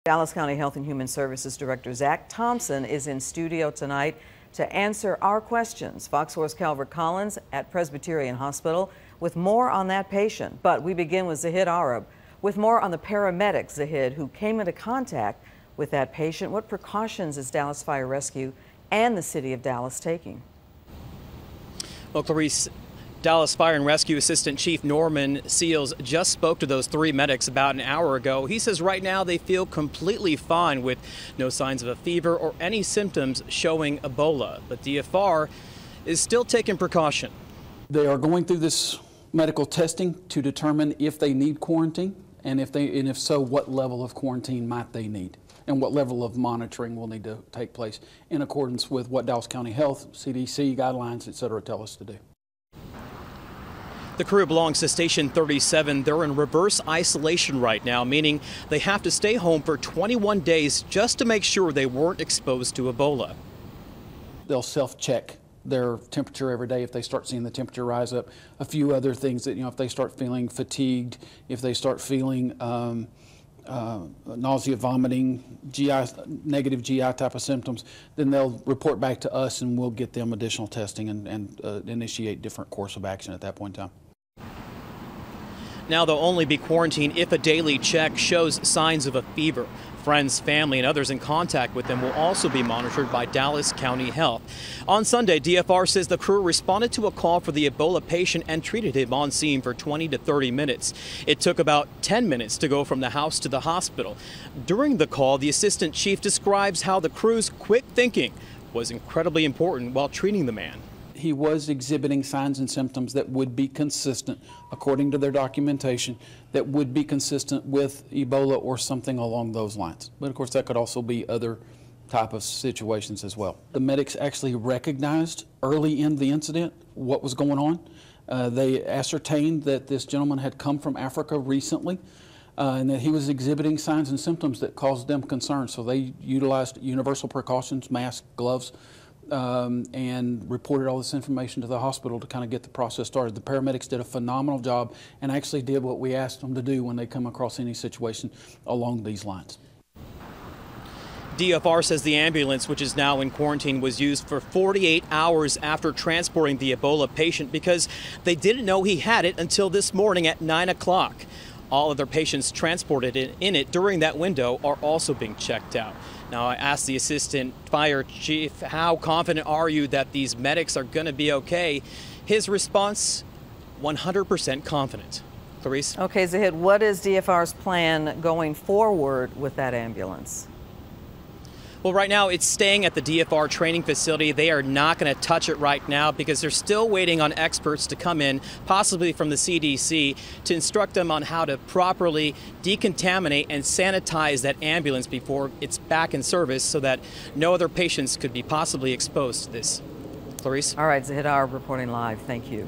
Dallas County Health and Human Services Director Zach Thompson is in studio tonight to answer our questions. Fox 4's Calvert Collins at Presbyterian Hospital with more on that patient. But we begin with Zahid Arab with more on the paramedics, Zahid, who came into contact with that patient. What precautions is Dallas Fire Rescue and the city of Dallas taking? Well, Clarice, Dallas Fire and Rescue Assistant Chief Norman Seals just spoke to those 3 medics about an hour ago. He says right now they feel completely fine with no signs of a fever or any symptoms showing Ebola. But DFR is still taking precaution. They are going through this medical testing to determine if they need quarantine, and if so, what level of quarantine might they need, and what level of monitoring will need to take place in accordance with what Dallas County Health, CDC guidelines, etc. tell us to do. The crew belongs to Station 37. They're in reverse isolation right now, meaning they have to stay home for 21 days just to make sure they weren't exposed to Ebola. They'll self-check their temperature every day if they start seeing the temperature rise up. A few other things that, if they start feeling fatigued, if they start feeling nausea, vomiting, negative GI type of symptoms, then they'll report back to us and we'll get them additional testing and initiate different course of action at that point in time. Now they'll only be quarantined if a daily check shows signs of a fever. Friends, family, and others in contact with them will also be monitored by Dallas County Health. On Sunday, DFR says the crew responded to a call for the Ebola patient and treated him on scene for 20 to 30 minutes. It took about 10 minutes to go from the house to the hospital. During the call, the assistant chief describes how the crew's quick thinking was incredibly important while treating the man. He was exhibiting signs and symptoms that would be consistent, according to their documentation, that would be consistent with Ebola or something along those lines. But of course, that could also be other type of situations as well. The medics actually recognized early in the incident what was going on. They ascertained that this gentleman had come from Africa recently, and that he was exhibiting signs and symptoms that caused them concern. So they utilized universal precautions, masks, gloves, and reported all this information to the hospital to kind of get the process started. The paramedics did a phenomenal job and actually did what we asked them to do when they come across any situation along these lines. DFR says the ambulance, which is now in quarantine, was used for 48 hours after transporting the Ebola patient because they didn't know he had it until this morning at 9 o'clock. All other patients transported in it during that window are also being checked out. Now, I asked the assistant fire chief, how confident are you that these medics are going to be okay? His response, 100% confident. Clarice? Okay, Zahid, what is DFR's plan going forward with that ambulance? Well, right now it's staying at the DFR training facility. They are not going to touch it right now because they're still waiting on experts to come in, possibly from the CDC, to instruct them on how to properly decontaminate and sanitize that ambulance before it's back in service so that no other patients could be possibly exposed to this. Clarice? All right, Zahid Arab reporting live. Thank you.